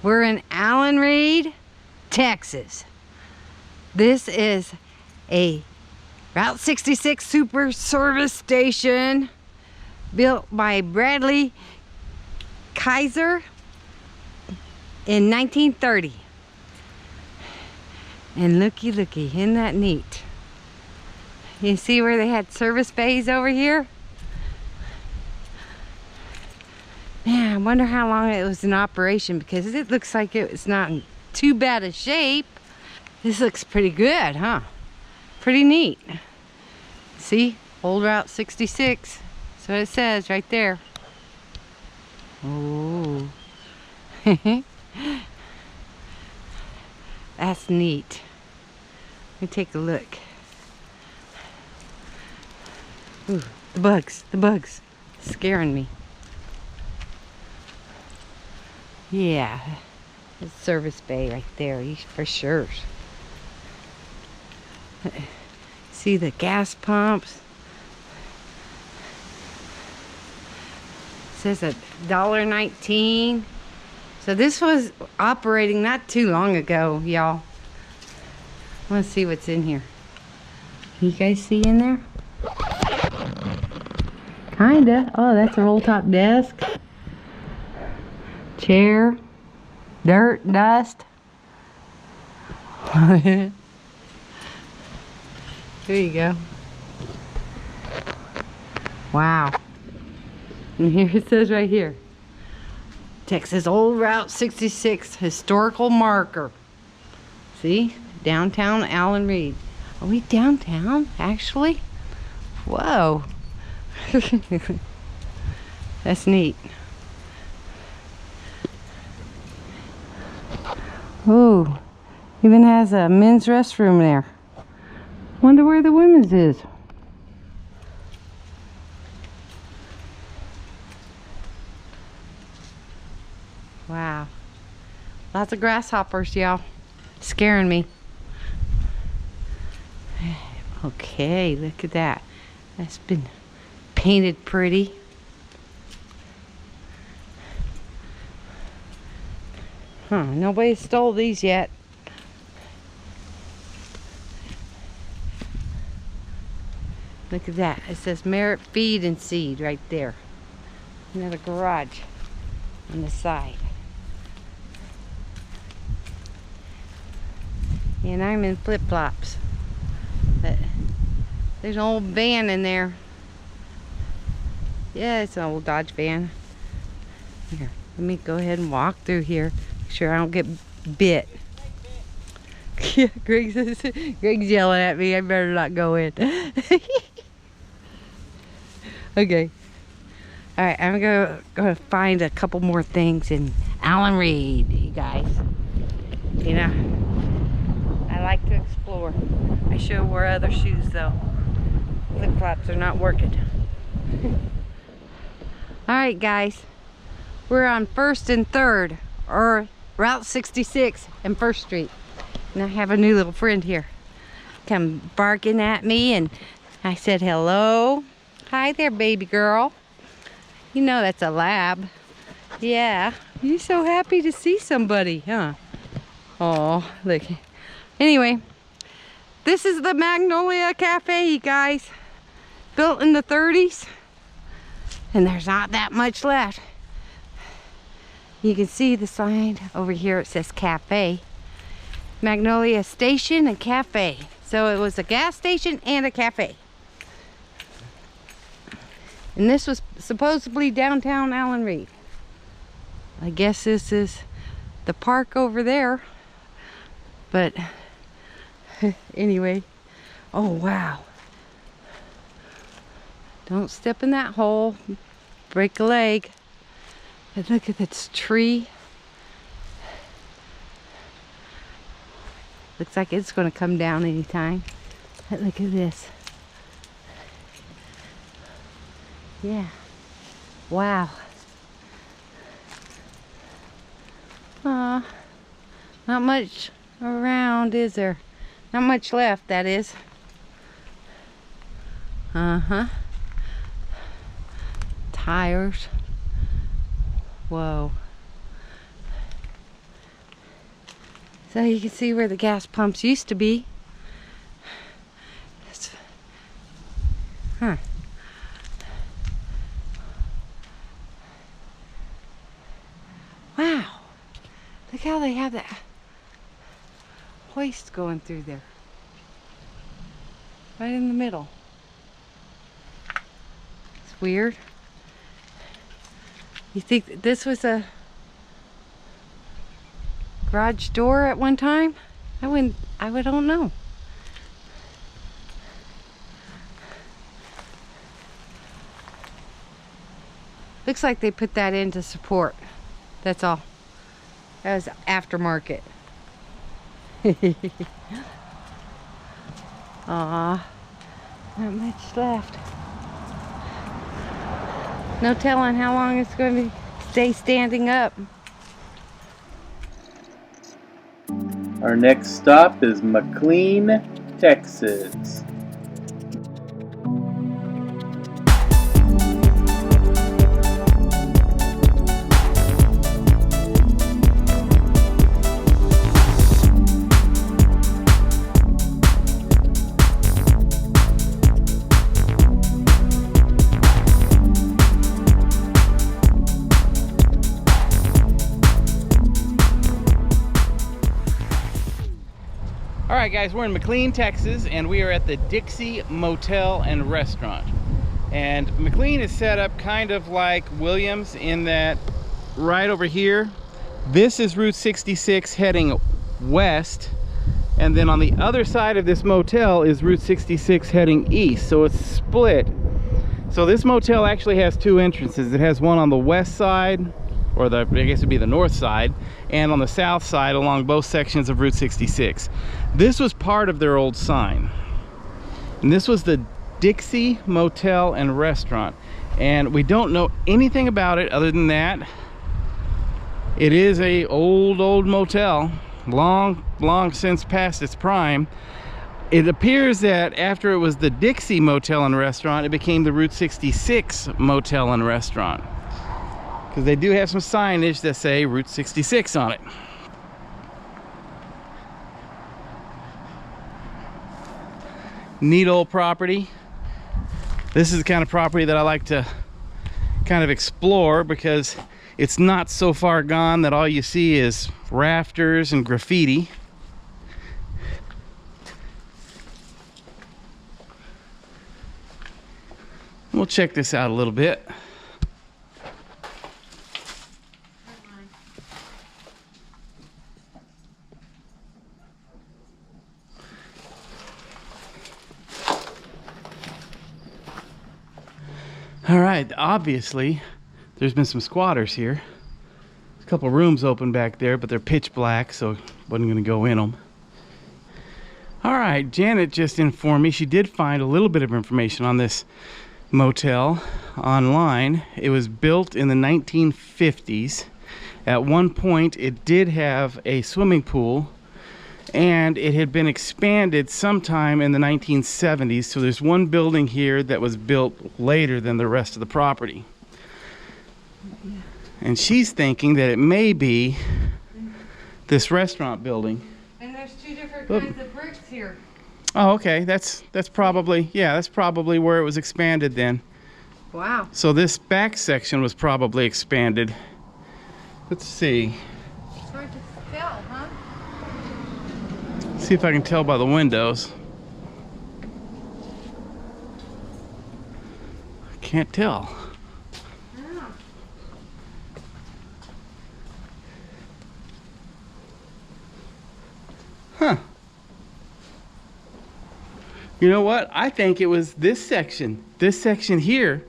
We're in Allen Reed, Texas. This is a Route 66 super service station built by Bradley Kaiser in 1930. And looky, isn't that neat? You see where they had service bays over here? Man, I wonder how long it was in operation, because it looks like it was not in too bad a shape. This looks pretty good, huh? Pretty neat. See? Old Route 66. That's what it says right there. Oh. That's neat. Let me take a look. Ooh, the bugs. Scaring me. Yeah, it's service bay right there, for sure. See the gas pumps. It says $1.19. So this was operating not too long ago, y'all. Let's see what's in here. Can you guys see in there? Kinda. Oh, that's a roll top desk. Chair. Dirt, dust. Here you go. Wow. And here it says right here, Texas Old Route 66 historical marker. See? Downtown Allen Reed. Are we downtown, actually? Whoa. That's neat. Ooh, even has a men's restroom there. Wonder where the women's is. Wow. Lots of grasshoppers, y'all. Scaring me. Okay, look at that. That's been painted pretty. Huh, nobody stole these yet. Look at that. It says Merit Feed and Seed right there. Another garage on the side. And I'm in flip-flops. But there's an old van in there. Yeah, it's an old Dodge van. Here, let me go ahead and walk through here. Make sure I don't get bit. Yeah, Greg's yelling at me. I better not go in. Okay. Alright, I'm gonna find a couple more things in Allen Reed, you guys. You know, I like to explore. I should wear other shoes though. Flip-flops are not working. Alright guys, we're on 1st and 3rd, or Route 66 and 1st Street. And I have a new little friend here. Come barking at me, and I said hello. Hi there, baby girl. You know that's a lab. Yeah, you're so happy to see somebody, huh? Oh, look. Anyway, this is the Magnolia Cafe, you guys. Built in the 30s. And there's not that much left. You can see the sign over here. It says cafe. Magnolia Station and Cafe. So it was a gas station and a cafe. And this was supposedly downtown Allen Reed. I guess this is the park over there. But anyway. Oh wow. Don't step in that hole. Break a leg. And look at this tree. Looks like it's going to come down anytime. Look at this. Yeah. Wow. Aw. Not much around, is there? Not much left, that is. Uh-huh. Tires. Whoa. So you can see where the gas pumps used to be. Huh. Wow. Look how they have that hoist going through there. Right in the middle. It's weird. You think this was a garage door at one time? I don't know. Looks like they put that in to support. That's all. That was aftermarket. Aw, not much left. No telling how long it's going to stay standing up. Our next stop is Mclean, Texas. Alright guys, we're in Mclean, Texas, and we are at the Dixie Motel and Restaurant. And Mclean is set up kind of like Williams in that right over here, this is Route 66 heading west, and then on the other side of this motel is Route 66 heading east, so it's split. So this motel actually has two entrances. It has one on the west side, or I guess it'd be the north side, and on the south side along both sections of Route 66. This was part of their old sign, and this was the Dixie Motel and Restaurant, and we don't know anything about it other than that it is a old motel, long since past its prime. It appears that after it was the Dixie Motel and Restaurant, it became the Route 66 Motel and Restaurant, because they do have some signage that say Route 66 on it. Neat old property. This is the kind of property that I like to kind of explore, because it's not so far gone that all you see is rafters and graffiti. We'll check this out a little bit. All right, obviously there's been some squatters here. There's a couple rooms open back there, but they're pitch black, so I wasn't gonna go in them. All right, Janet just informed me she did find a little bit of information on this motel online. It was built in the 1950s. At one point it did have a swimming pool, and it had been expanded sometime in the 1970s, so there's one building here that was built later than the rest of the property. And she's thinking that it may be this restaurant building. And there's two different kinds of bricks here. Oh, okay, that's probably, yeah, that's probably where it was expanded then. Wow. So this back section was probably expanded. Let's see. It's hard to tell, huh? See if I can tell by the windows. I can't tell. Yeah. Huh. You know what? I think it was this section. This section here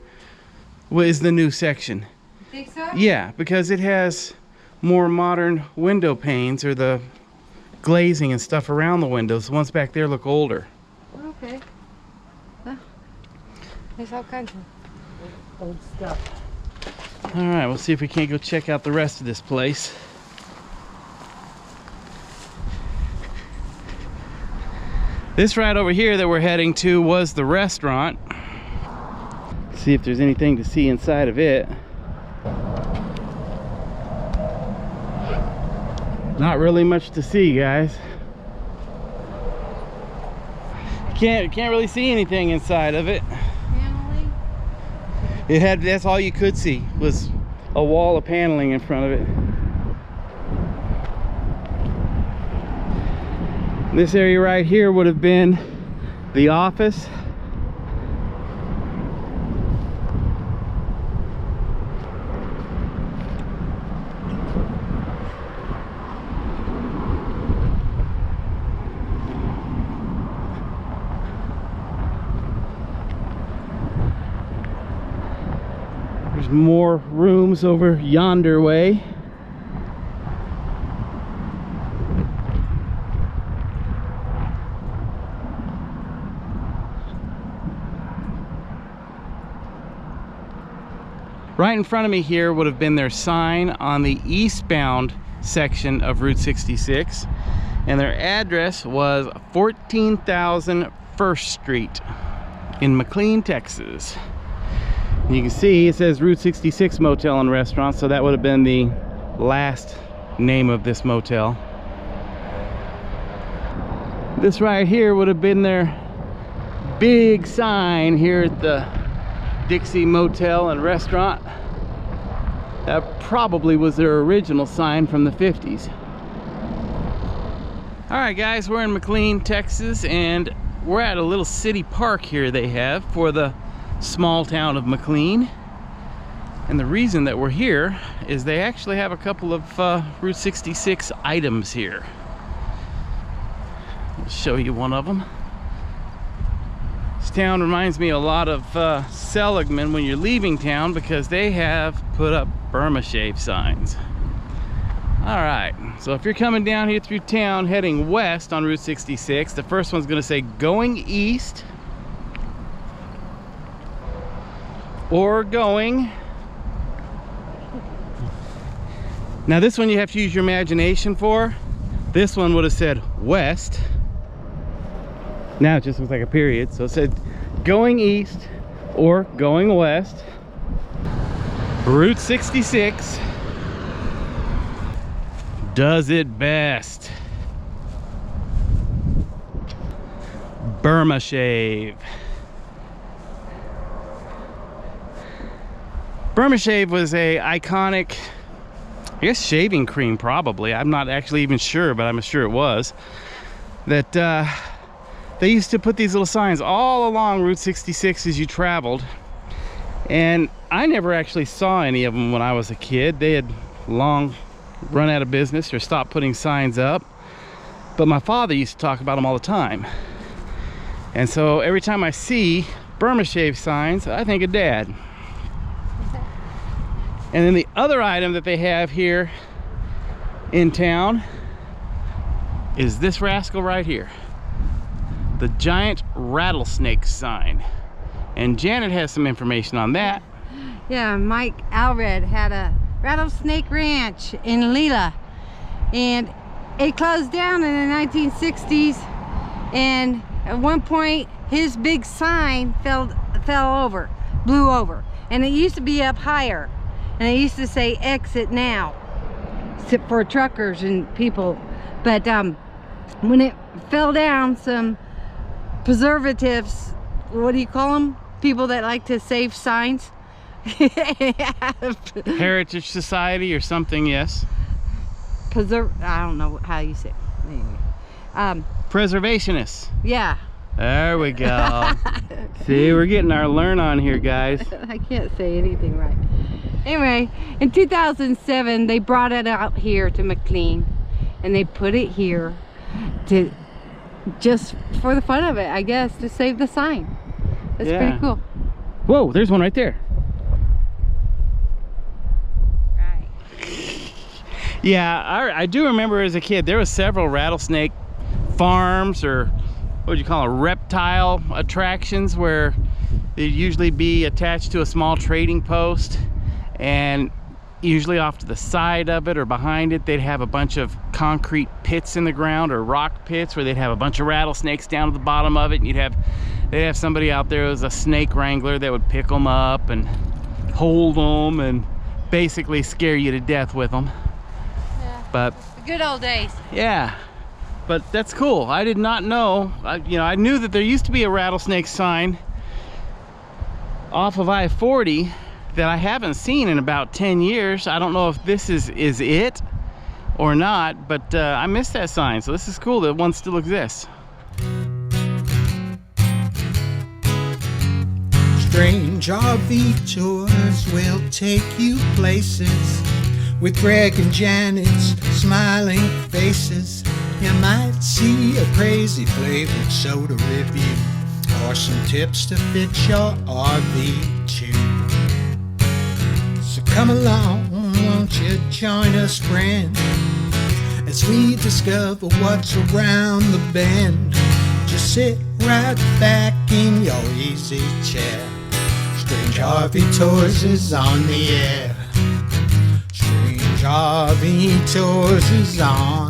was the new section. You think so? Yeah, because it has more modern window panes, or the glazing and stuff around the windows. The ones back there look older. Okay. Well, there's all kinds of old stuff. All right, we'll see if we can't go check out the rest of this place. This right over here that we're heading to was the restaurant. See if there's anything to see inside of it. Not really much to see, guys. Can't really see anything inside of it. Paneling? It had, that's all you could see was a wall of paneling in front of it. This area right here would have been the office. There's more rooms over yonder way. Right in front of me here would have been their sign on the eastbound section of Route 66, and their address was 14,000 First Street in Mclean, Texas. And you can see it says Route 66 Motel and Restaurant, so that would have been the last name of this motel. This right here would have been their big sign here at the Dixie Motel and Restaurant. That probably was their original sign from the 50s. All right, guys, we're in Mclean, Texas, and we're at a little city park here they have for the small town of Mclean. And the reason that we're here is they actually have a couple of Route 66 items here. I'll show you one of them. This town reminds me a lot of Seligman when you're leaving town, because they have put up Burma shave signs. All right, so if you're coming down here through town heading west on Route 66, the first one's going to say going east or going. Now this one you have to use your imagination for. This one would have said west. Now it just looks like a period, so it said going east or going west. Route 66 does it best. Burma shave. Burma shave was a iconic, I guess, shaving cream probably. I'm not actually even sure, but I'm sure it was. That they used to put these little signs all along Route 66 as you traveled. And I never actually saw any of them when I was a kid. They had long run out of business or stopped putting signs up. But my father used to talk about them all the time. And so every time I see Burma shave signs, I think of Dad. And then the other item that they have here in town is this rascal right here. The giant rattlesnake sign. And Janet has some information on that. Yeah, Mike Alred had a rattlesnake ranch in Lila, and it closed down in the 1960s, and at one point his big sign fell over, blew over, and it used to be up higher, and it used to say exit now for truckers and people. But when it fell down, some preservatives, what do you call them, people that like to save signs, Heritage Society or something, yes. I don't know how you say it. Anyway. Preservationists. Yeah. There we go. See, we're getting our learn on here, guys. I can't say anything right. Anyway, in 2007, they brought it out here to Mclean, and they put it here to just for the fun of it, I guess, to save the sign. That's pretty cool. Whoa, there's one right there. Right. Yeah, I do remember as a kid, there was several rattlesnake farms, or what would you call them, reptile attractions, where they'd usually be attached to a small trading post, and usually off to the side of it or behind it, they'd have a bunch of concrete pits in the ground, or rock pits, where they'd have a bunch of rattlesnakes down at the bottom of it, and they'd have somebody out there as a snake wrangler that would pick them up and hold them and basically scare you to death with them. Yeah. But The good old days. yeah, but that's cool. I did not know. I knew that there used to be a rattlesnake sign off of I-40 that I haven't seen in about 10 years. I don't know if this is it or not, but I missed that sign, so this is cool that one still exists. Strange RV tours will take you places with Greg and Janet's smiling faces. You might see a crazy flavored soda review or some tips to fit your RV too. So come along, won't you join us, friend, as we discover what's around the bend. Just sit right back in your easy chair. Strange RV Tours is on the air. Strange RV Tours is on